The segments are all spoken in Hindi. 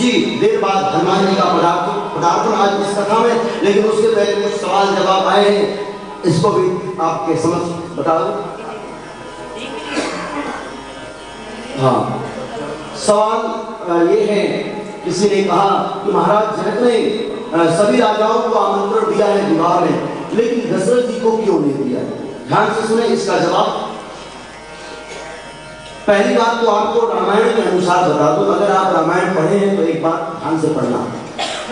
ही देर बाद हनुमान जी का पदार्पण आज इस कथा में। लेकिन उसके पहले कुछ सवाल जवाब आए हैं, इसको भी आपके समझ बता दूं। हाँ, सवाल ये है, किसी ने कहा कि महाराज जनक ने सभी राजाओं को आमंत्रण दिया है विवाह में, लेकिन दशरथ जी को क्यों नहीं दिया? ध्यान से सुने इसका जवाब। पहली बात तो आपको रामायण के अनुसार बता दूं, अगर आप रामायण पढ़े हैं तो एक बात ध्यान से पढ़ना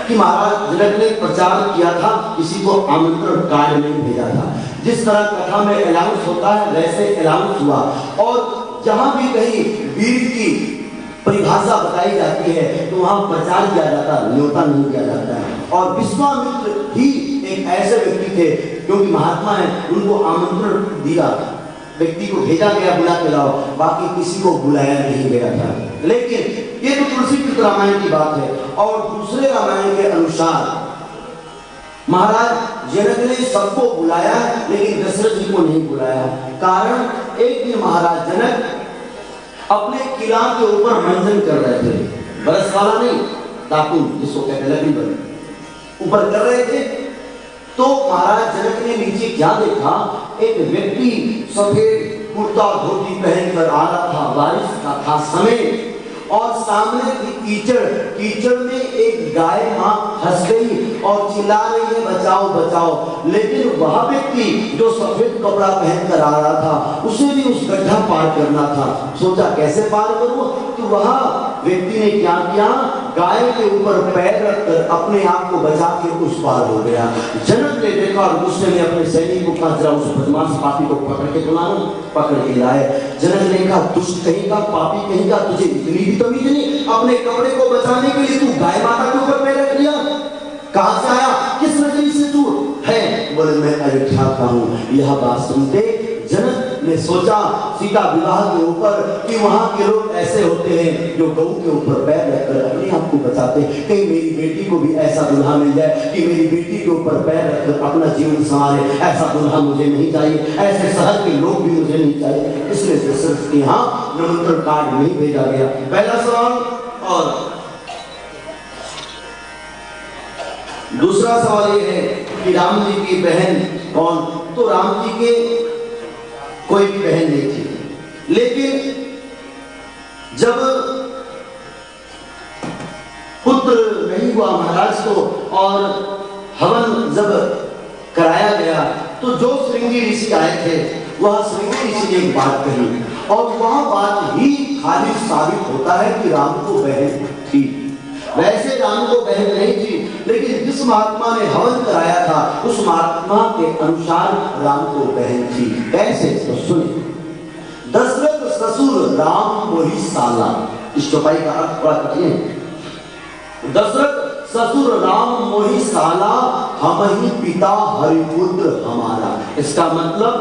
कि महाराज जनक ने प्रचार किया था, किसी को आमंत्रण कार्ड नहीं भेजा था। जिस तरह कथा में अनाउंस होता है वैसे अनाउंस हुआ, और जहां भी कहीं वीर की परिभाषा बताई जाती है तो वहां प्रचार किया जाता है, न्योता नहीं किया जाता है। और विश्वामित्र ही एक ऐसे व्यक्ति थे, क्योंकि महात्मा है, उनको आमंत्रण दिया, व्यक्ति को भेजा गया बुला के लाओ, बाकी किसी को बुलाया नहीं गया था। लेकिन ये तो तुलसीकृत रामायण की बात है। और दूसरे रामायण के अनुसार महाराज जनक ने सबको बुलाया, लेकिन दशरथ जी को नहीं बुलाया। कारण एक दिन महाराज जनक अपने किला के ऊपर मंथन कर रहे थे, बरस वाला नहीं, दातुन जिसको कहते हैं, लकड़ी पर ऊपर कर रहे थे। तो महाराज जनक ने नीचे क्या देखा, एक व्यक्ति सफेद कुर्ता धोती पहनकर आ रहा था, बारिश का था समय, और सामने थी कीचड़, कीचड़ में एक गाय मां फंस गई और चिल्ला रही है बचाओ बचाओ। लेकिन वह व्यक्ति जो सफेद कपड़ा पहनकर आ रहा था, उसे भी उस गड्ढा पार करना था। सोचा कैसे पार करूं, तो वह व्यक्ति ने क्या किया, गाय के ऊपर पैर रखकर अपने आप को बचा के उस पार हो गया। जनक ने देखा और गुस्से में अपने सैनिक को कहा जरा उस बदमाश पापी को पकड़ के बुलाओ। पकड़ के लाए। जनक ने कहा दुष्ट कहीं का, पापी कहीं का, तुझे इतनी भी तमीज नहीं, अपने कपड़े को बचाने के लिए तू गाय माता के ऊपर पैर रख लिया? कहां से आया, किस नजरी से तू है? बोले मैं अयोध्या का हूं। यह बात सुनते जनक ने सोचा सीता विवाह के ऊपर कि वहां के लोग ऐसे होते हैं जो गऊ के ऊपर पैर रखकर अपने आप को बचाते, कहीं मेरी बेटी को भी ऐसा दुल्हा मिल जाए कि मेरी बेटी के ऊपर पैर रखकर अपना जीवन संवारे। ऐसा दुल्हा मुझे नहीं चाहिए, ऐसे शहर के लोग भी मुझे नहीं चाहिए। इसलिए दशरथ के यहाँ निमंत्रण कार्ड नहीं भेजा गया। पहला सवाल। और दूसरा सवाल ये है कि राम जी की बहन कौन? तो राम जी के कोई भी बहन नहीं थी, लेकिन जब पुत्र नहीं हुआ महाराज को और हवन जब कराया गया, तो जो श्रृंगी ऋषि आए थे वह श्रृंगी ऋषि ने एक बात कही, और वह बात ही खाली साबित होता है कि राम को बहन थी। वैसे राम को बहन नहीं थी, लेकिन जिस महात्मा ने हवन कराया था उस महात्मा के अनुसार राम को बहन थी। कैसे? तो सुनिए। दशरथ ससुर राम मोहि साला। इस चौपाई का अर्थ बड़ा कठिन है। दशरथ ससुर राम मोहि साला, हम ही पिता हरिपुत्र हमारा। इसका मतलब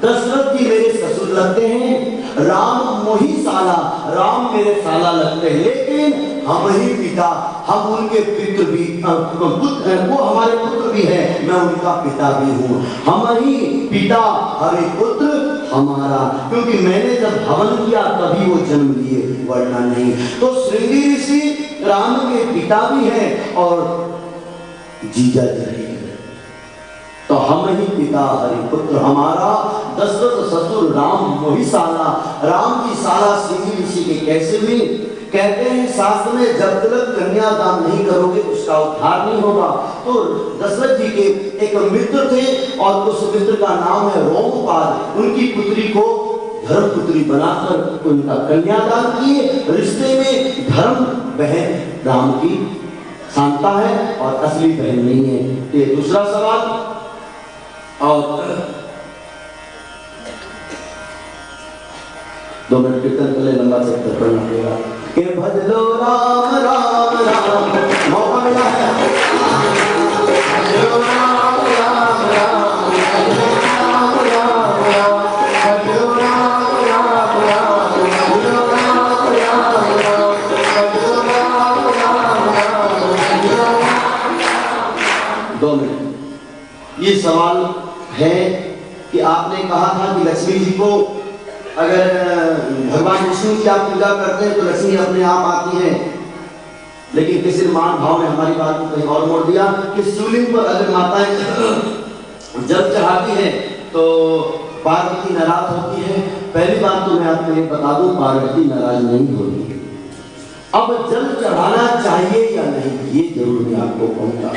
दशरथ जी मेरे ससुर लगते हैं, राम मोहि साला, राम मेरे साला लगते हैं, लेकिन हम ही पिता, हम उनके पितृ भी, वो हमारे पुत्र भी हैं, मैं उनका पिता भी हूँ। हम ही पिता हरिपुत्र हमारा, क्योंकि मैंने जब हवन किया तभी वो जन्म लिए, वरना नहीं। तो श्रृंगी ऋषि राम के पिता भी हैं और जीजा जी भी हैं। तो हम ही पिता हरिपुत्र हमारा। दशरथ ससुर राम मोहि साला। राम की साला श्रृंगी ऋषि के कैसे हुई? कहते हैं शास्त्र में जब तक कन्यादान नहीं करोगे उसका उद्धार नहीं होगा। तो दशरथ जी के एक मित्र थे और उस मित्र का नाम है रोमपाल। उनकी पुत्री को धर्म पुत्री बनाकर उनका कन्यादान किए। रिश्ते में धर्म बहन राम की शांता है और असली बहन नहीं है। ये दूसरा सवाल। और 2 मिनट कीर्तन के लिए लंबा चक्कर पढ़ना पड़ेगा कि भजलो राम राम राम। मौका मिला है। भजलो राम राम राम, भजलो राम राम राम, भजलो राम राम राम, भजलो राम राम राम, भजलो राम राम राम। 2 मिनट। ये सवाल है कि आपने कहा था कि लक्ष्मी जी को अगर भगवान विष्णु की आप पूजा करते हैं तो लक्ष्मी अपने आप आती है। लेकिन किसी मान भाव ने हमारी बात को कहीं और मोड़ दिया कि शिवलिंग पर अगर माताएं जल चढ़ाती है तो पार्वती नाराज होती है। पहली बात तो मैं आपको ये बता दूं, पार्वती नाराज नहीं होती। अब जल चढ़ाना चाहिए या नहीं ये जरूर मैं आपको कहूंगा।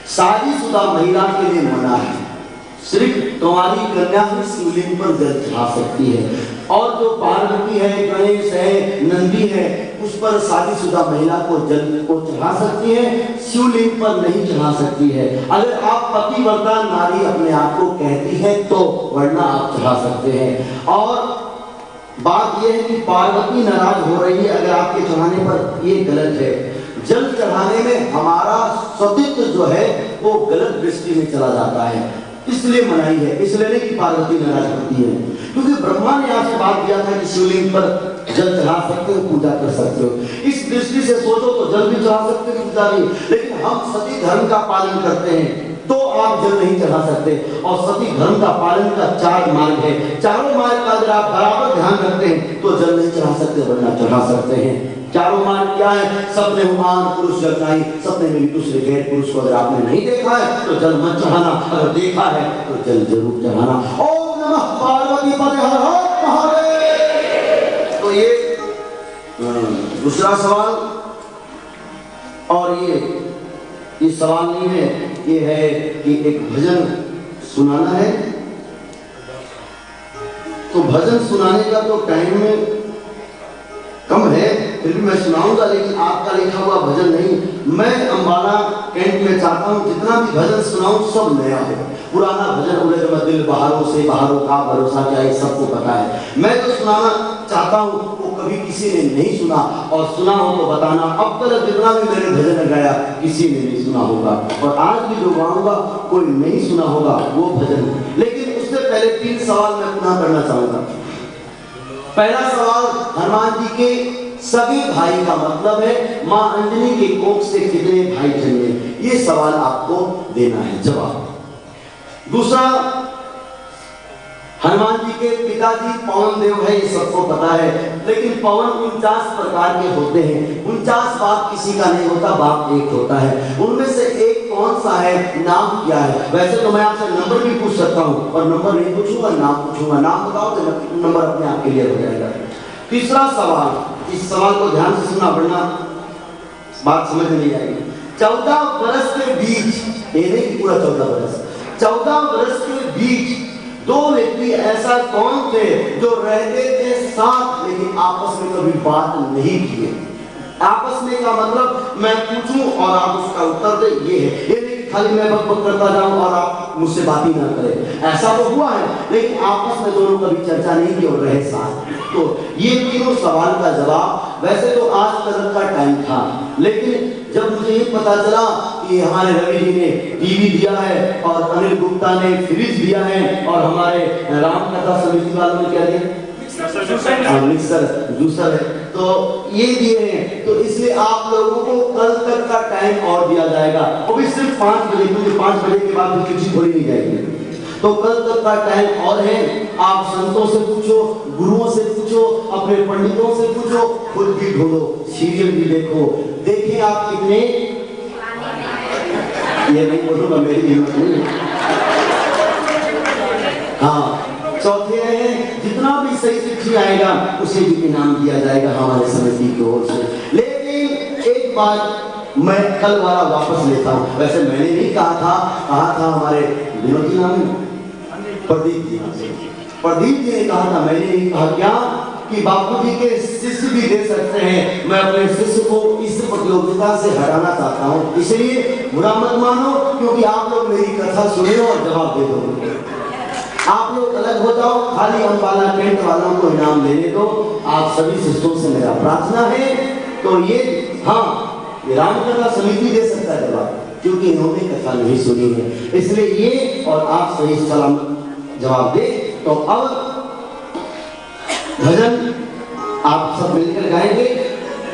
शादीशुदा महिला के लिए मना है, सिर्फ तुम्हारी कन्या ही शिवलिंग पर जल चढ़ा सकती है, और जो पार्वती है, गणेश है, नंदी है, उस पर शादीशुदा महिला को जल को चढ़ा सकती है, शिवलिंग पर नहीं चढ़ा सकती है। अगर आप पतिव्रता नारी अपने आप को कहती है तो, वरना आप चढ़ा सकते हैं। और बात यह है कि पार्वती नाराज हो रही है अगर आपके चढ़ाने पर, ये गलत है। जल चढ़ाने में हमारा सतीत्व जो है वो गलत दृष्टि में चला जाता है, इसलिए मनाही है। इसलिए नहीं कि पार्वती नाराज होती है, क्योंकि ब्रह्मा ने आपसे बात किया था कि शिवलिंग पर जल चढ़ा सकते हो, पूजा कर सकते हो। इस दृष्टि से सोचो तो जल भी चढ़ा सकते हो, पूजा भी। लेकिन हम सती धर्म का पालन करते हैं तो आप जल नहीं चढ़ा सकते। और सती धर्म का पालन का 4 मार्ग है, चारों मार्ग का अगर आप बराबर ध्यान रखते हैं तो जल नहीं चढ़ा सकते, वरना चढ़ा सकते हैं। चारों मार्ग क्या है? सपने हुमान पुरुष जगनाई, सपने में दूसरे गैर पुरुष को अगर आपने नहीं देखा है तो जल मत चढ़ाना, अगर देखा है तो जल जरूर चढ़ाना। ओम नमः पार्वती पते हर हर महादेव। तो ये दूसरा सवाल, और ये सवाल नहीं है, ये है कि एक भजन सुनाना है। तो भजन सुनाने का तो टाइम कम है, फिर भी मैं सुनाऊंगा, लेकिन आपका लिखा हुआ भजन नहीं। मैं अंबाला कैंट में चाहता हूँ जितना भी भजन सुनाऊं सब नया हो। पुराना भजन उड़े तो मैं दिल बहारों से बहारों का भरोसा क्या, ये सबको पता है। मैं जो सुनाना चाहता हूँ वो कभी किसी ने नहीं सुना, और सुना हो तो बताना। अब तक जितना भी मैंने भजन गाया किसी ने नहीं सुना होगा, और आज भी जो गाऊंगा कोई नहीं सुना होगा वो भजन। लेकिन उससे पहले 3 सवाल मैं पुनः करना चाहूंगा। पहला सवाल, हनुमान जी के सभी भाई का मतलब है मां अंजनी के कोख से कितने भाई जन्मे, ये सवाल आपको देना है जवाब। दूसरा, हनुमान जी के पिताजी पवन देव है, ये सबको पता है, लेकिन पवन 49 प्रकार के होते हैं। 49 बाप किसी का नहीं होता, बाप एक होता है। उनमें से एक कौन सा है, नाम क्या है? वैसे तो मैं आपसे नंबर भी पूछ सकता हूँ, और नंबर नहीं पूछूंगा, नाम पूछूंगा। नाम बताओ तो नंबर अपने आप क्लियर हो जाएगा। तीसरा सवाल, इस सवाल को ध्यान से सुनना, वरना बात समझ में नहीं आएगी। 14 वर्ष के बीच, ये नहीं कि पूरा 14 वर्ष, 14 वर्ष के बीच 2 व्यक्ति ऐसा कौन थे जो रहते थे साथ लेकिन आपस में कभी बात नहीं किए? आपस में का मतलब मैं पूछूं और आप उसका उत्तर दे, ये है। ये नहीं खाली मैं बक करता जाऊं और आप मुझसे बात ही ना करें, ऐसा तो हुआ है, लेकिन आपस में दोनों कभी चर्चा नहीं की और रहे साथ। तो ये तीनों सवाल का जवाब, वैसे तो आज तक का टाइम था, लेकिन जब मुझे ये पता चला कि हमारे रवि जी ने टीवी दिया है और अनिल गुप्ता ने फ्रिज दिया है और हमारे रामकथा समिति वालों ने क्या दिया, मिक्सर जूसर है, तो ये दिए हैं। तो इसलिए आप लोगों को कल तक का टाइम और दिया जाएगा, वो भी सिर्फ 5 बजे, क्योंकि 5 बजे के बाद किसी खोली नहीं जाएगी। तो कल तक का टाइम और है। आप संतों से पूछो, गुरुओं से पूछो, अपने पंडितों से पूछो, खुद भी ढूंढो, सीरियल भी देखो, देखिए आप कितने, ये नहीं बोलूंगा, मेरी हिम्मत नहीं। हाँ, चौथे रहे, जितना भी सही चिट्ठी आएगा उसे भी इनाम दिया जाएगा हमारे समिति की ओर से। लेकिन एक बात मैं कल वाला वापस लेता हूँ। वैसे मैंने नहीं कहा था हमारे विनोद जी नाम प्रदीप जी ने कहा था, मैंने नहीं कहा क्या कि बापूजी के शिष्य भी दे सकते हैं। मैं अपने शिष्य को इस प्रतियोगिता से हटाना चाहता हूँ, इसलिए बुरा मत मानो, क्योंकि आप लोग मेरी कथा सुने और जवाब दे दो। आप लोग अलग हो जाओ, खाली अंबाला कैंट वालों को इनाम देने दो। आप सभी शिष्यों से मेरा प्रार्थना है। तो ये, हाँ, ये रामकथा समिति दे सकता है जवाब, क्योंकि इन्होंने कथा नहीं सुनी है, इसलिए ये और आप सही सलामत जवाब दे। तो अब भजन आप सब मिलकर गाएंगे,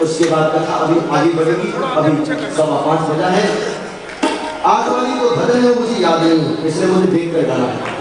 उसके बाद कथा अभी आगे बढ़ेगी। अभी 5:15 बजा है। आज वाली तो भजन है मुझे याद नहीं, इसलिए मुझे देख कर गाना है।